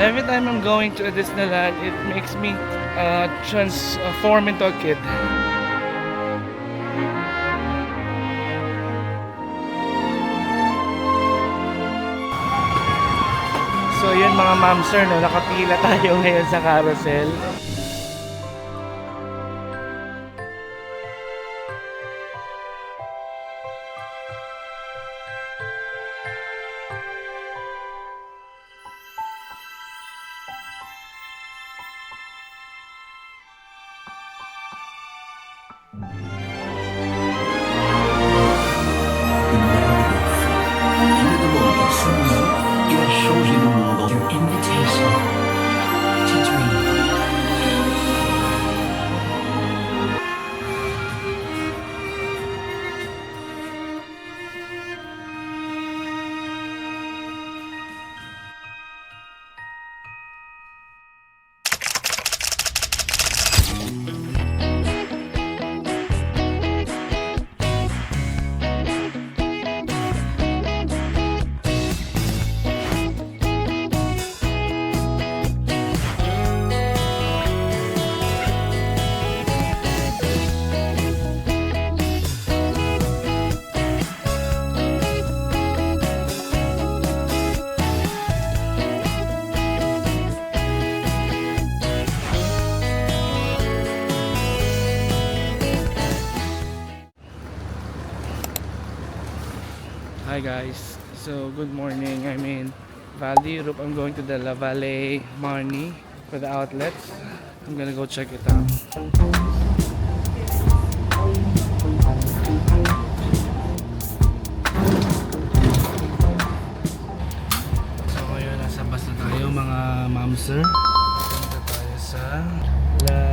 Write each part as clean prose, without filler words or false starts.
Every time I'm going to Disneyland, it makes me transform into a kid. So yun mga ma'am sir, no, nakapila tayo ngayon sa carousel. Il a changé le monde. Your invitation to dream. Hi guys, so good morning. I'm in Valley Europe. I'm going to the La Vallée Marny for the outlets. I'm gonna go check it out. So ngayon nasa bus na tayo mga ma'am sir. Punta tayo sa La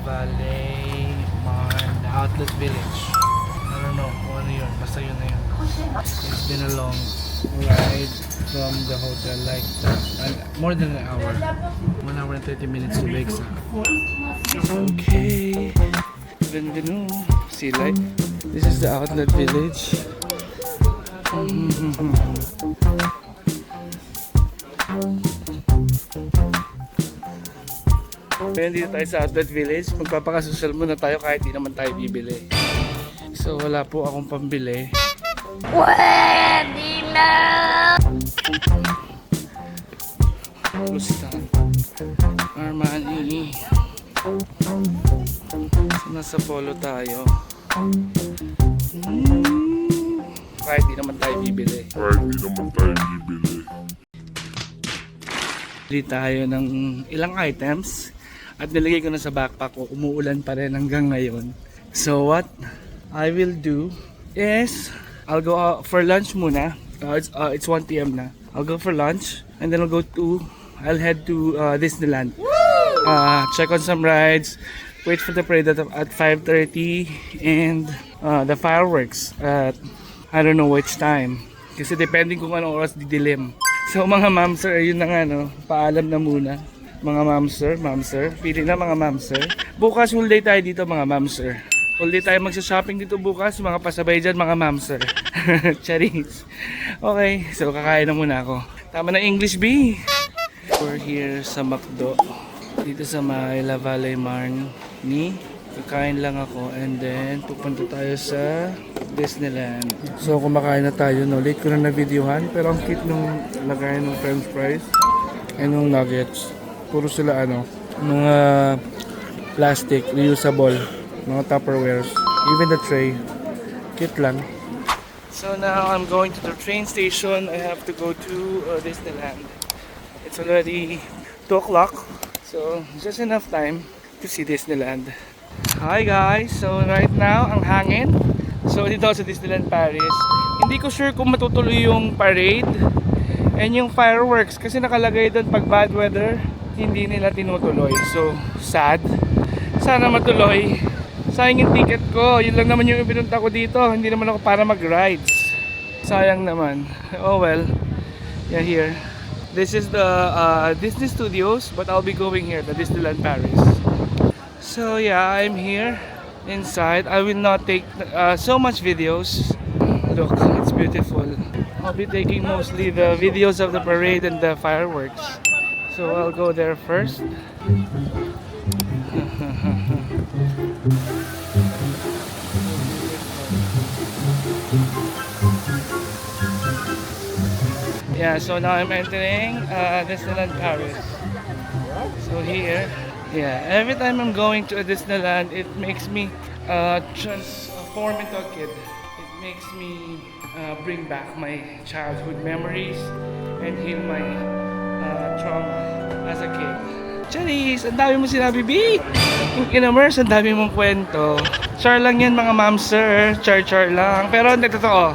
Vallée Marny, the outlet village. I don't know kung ano yun, basta yun na yun. It's been a long ride from the hotel, like more than an hour. 1 hour and 30 minutes to Bexa. Okay, Bienvenue. See, like, this is the outlet village. Pero dito tayo sa outlet village, magpapakasocial muna tayo kahit di naman tayo bibili. So wala po akong pambili. Pwede na! Lustan Armani. So nasa polo tayo. Kahit di naman tayo bibili. Bili tayo ng ilang items at nilagay ko na sa backpack ko. Umuulan pa rin hanggang ngayon. So what I will do is I'll go out for lunch muna. It's 1 p.m. na. I'll go for lunch and then I'll head to Disneyland. Check on some rides. Wait for the parade at 5:30 and the fireworks at I don't know which time. Kasi depending kung anong oras didilim. So mga ma'am sir, ayun na nga no. Paalam na muna. Mga ma'am sir. Pili na mga ma'am sir. Bukas whole day tayo dito mga ma'am sir. Ulit tayo magsa-shopping dito bukas, mga pasabay dyan, mga ma'am sir. Charis. Okay, so kakain na muna ako. Tama na English B. We're here sa McDo. Dito sa may La Vallée Marny. Kakain lang ako and then pupunta tayo sa Disneyland. So kumakain na tayo, no? Late ko na na-videohan pero ang cute nung lagay ng french fries and ng nuggets. Puro sila mga plastic, reusable. Mga Tupperwares, even the tray, cute lang. So now I'm going to the train station. I have to go to Disneyland. It's already 2 o'clock, so just enough time to see Disneyland. Hi guys, so right now ang hangin. So dito sa Disneyland Paris. Hindi ko sure kung matutuloy yung parade and yung fireworks kasi nakalagay doon pag bad weather, hindi nila tinutuloy. So sad. Sana matuloy. Sayang yung ticket ko. Yun lang naman yung ibinunta ko dito. Hindi naman ako para mag-rides. Sayang naman. Oh well. Yeah, here. This is the Disney Studios, but I'll be going here, the Disneyland Paris. So yeah, I'm here inside. I will not take so much videos. Look, it's beautiful. I'll be taking mostly the videos of the parade and the fireworks. So I'll go there first. Yeah, so now I'm entering Disneyland Paris. So here, yeah, every time I'm going to a Disneyland, it makes me transform into a kid. It makes me bring back my childhood memories and heal my trauma as a kid. Charis, ang dami mo sinabi, B! Yung in-immerse, ang dami mong kwento. Char lang yan mga ma'am sir, char lang. Pero hindi totoo.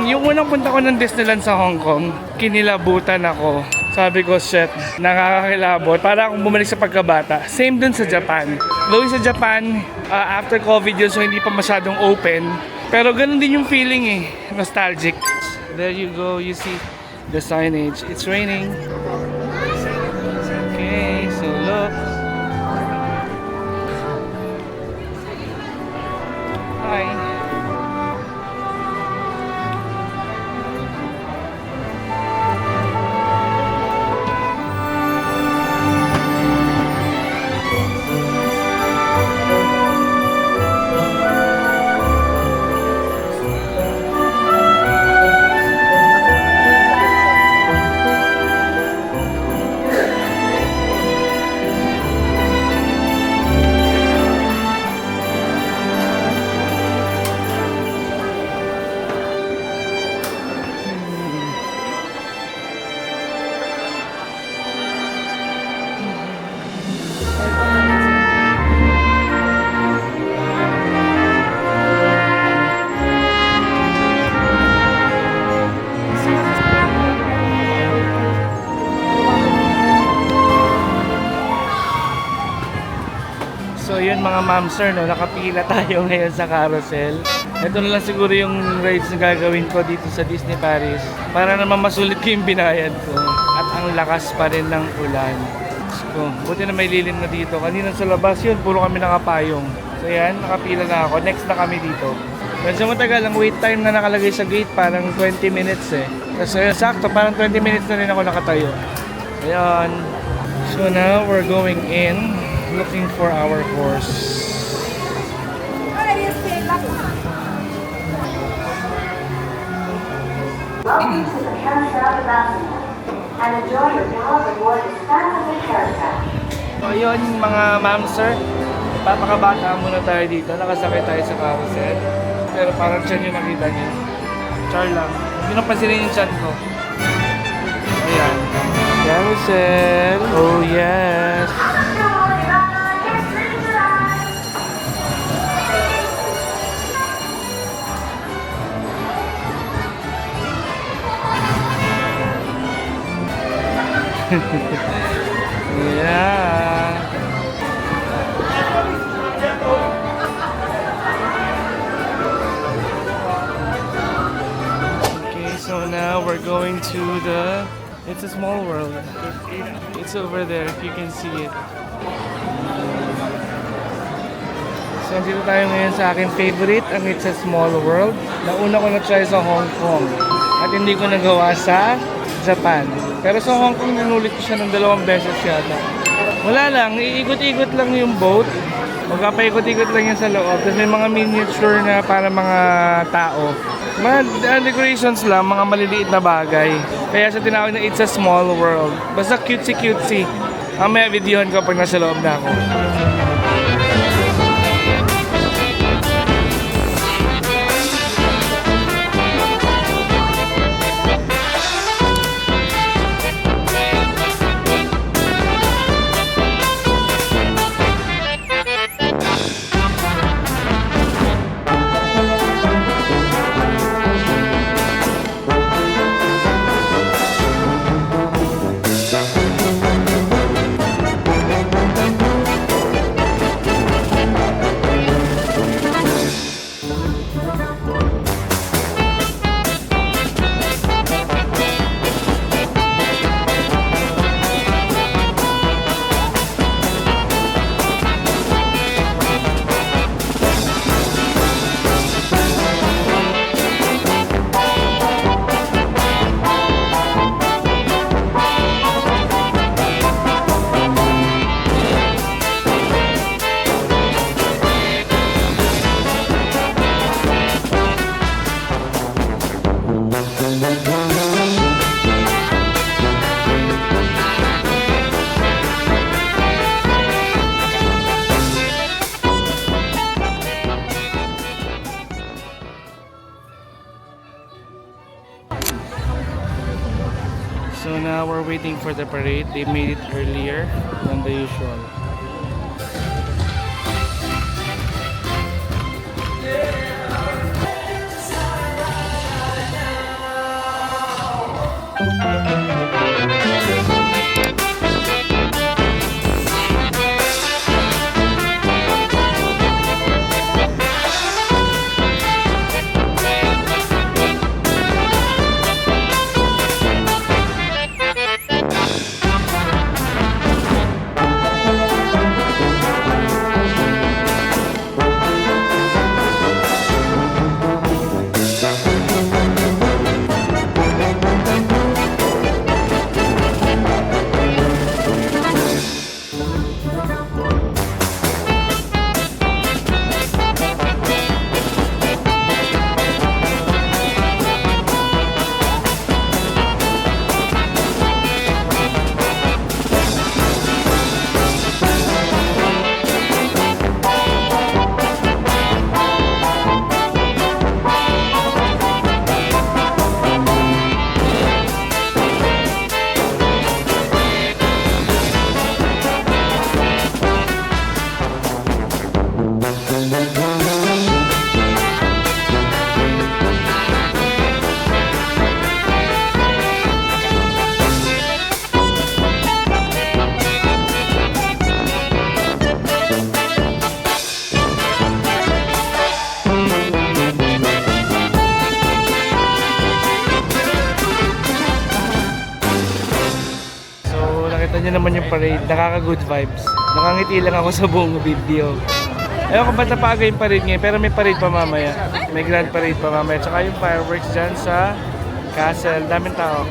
Yung unang punta ko ng Disneyland sa Hong Kong, kinilabutan ako. Sabi ko, shit, nakakakilabot. Para akong bumalik sa pagkabata. Same dun sa Japan. Though sa Japan, after COVID yun, so hindi pa masyadong open. Pero ganun din yung feeling eh, nostalgic. There you go, you see the signage. It's raining. Okay, so look. Hi. So yun mga ma'am sir, no, nakapila tayo ngayon sa carousel. Ito na lang siguro yung rides na gagawin ko dito sa Disney Paris para naman masulit ko yung binayad ko. At ang lakas pa rin ng ulan. So, buti na may lilim na dito. Kanina sa labas yun, puro kami nakapayong. So yan, nakapila na ako. Next na kami dito. Medyo matagal, ang wait time na nakalagay sa gate parang 20 minutes eh. Kasi sakto, parang 20 minutes na rin ako nakatayo. Ayan. So now, we're going in. Looking for our horse. Welcome to the Carousel de Basel and enjoy your pause aboard the Santa Fe Carousel. So yun mga ma'am sir, papakabata muna tayo dito. Nakasakay tayo sa carousel. Pero parang tiyan yung nakita niyo. Char lang. Hindi nang pansinin yung tiyan ko. Ayan. Carousel. Oh yes. Yeah. Okay, so now we're going to the It's a Small World. It's over there if you can see it. So dito tayo ngayon sa aking favorite, ang It's a Small World. Nauna ko na try sa Hong Kong at hindi ko nagawa sa Japan. Pero sa Hong Kong, nanulit ko siya ng 2 beses yata. Wala lang, iikot-ikot lang yung boat. Magpapaikot-ikot lang yan sa loob. Tapos may mga miniature na para mga tao. Mga decorations lang, mga maliliit na bagay. Kaya sa tinawag na It's a Small World. Basta cutesy-cutesy. Mamaya videohan ko pag nasa loob na ako. So now we're waiting for the parade. They made it earlier than the usual. Nakita nyo naman yung parade, nakaka-good vibes. Nakangiti lang ako sa buong video. Ewan ko ba't napaga yung parade ngayon, pero may parade pa mamaya. May grand parade pa mamaya. Tsaka yung fireworks dyan sa castle. Daming tao.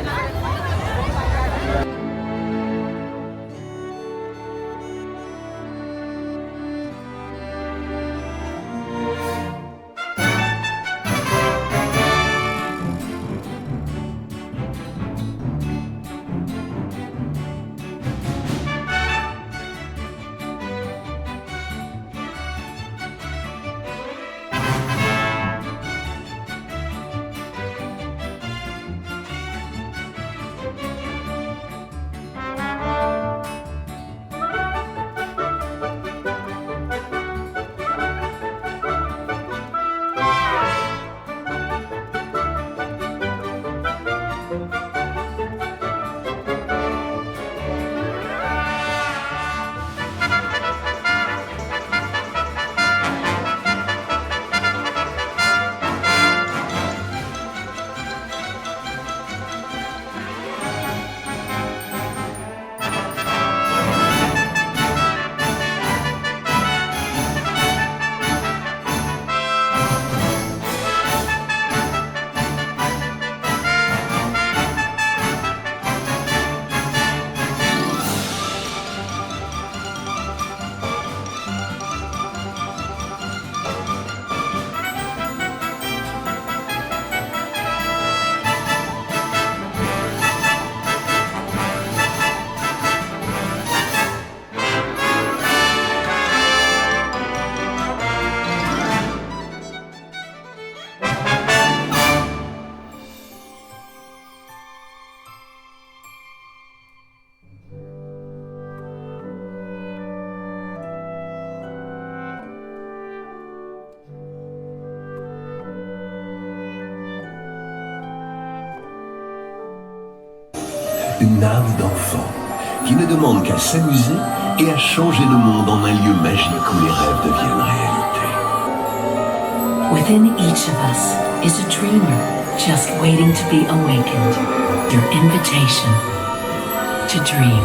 Une âme d'enfant qui ne demande qu'à s'amuser et à changer le monde en un lieu magique où les rêves deviennent réalité. Within each of us is a dreamer just waiting to be awakened. Your invitation to dream.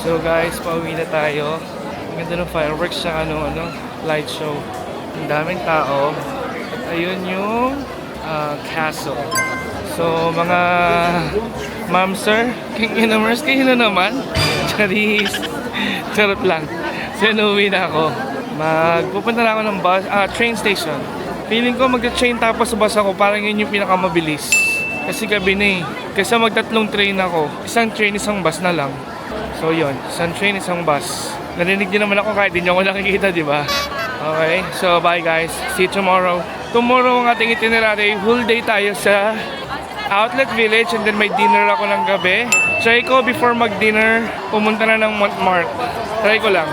So guys, pauwi na tayo. Ang ganda ng fireworks sa light show. Ang daming tao. At ayun yung castle. So mga ma'am, sir, king inamers, kayo na naman. Charis. Charot lang. So uwi na ako. Magpupunta na ako ng bus, train station. Feeling ko magta-train tapos bus ako, parang yun yung pinakamabilis. Kasi gabi na eh. Kasi magtatlong train ako. Isang train, isang bus na lang. So yun, isang train, isang bus. Narinig niyo naman ako kahit di niyo ako nakikita, di ba? Okay, so bye guys. See you tomorrow. Tomorrow ang ating itinerary, whole day tayo sa Outlet Village and then may dinner ako ng gabi. Try ko before mag-dinner, pumunta na ng Montmartre. Try ko lang.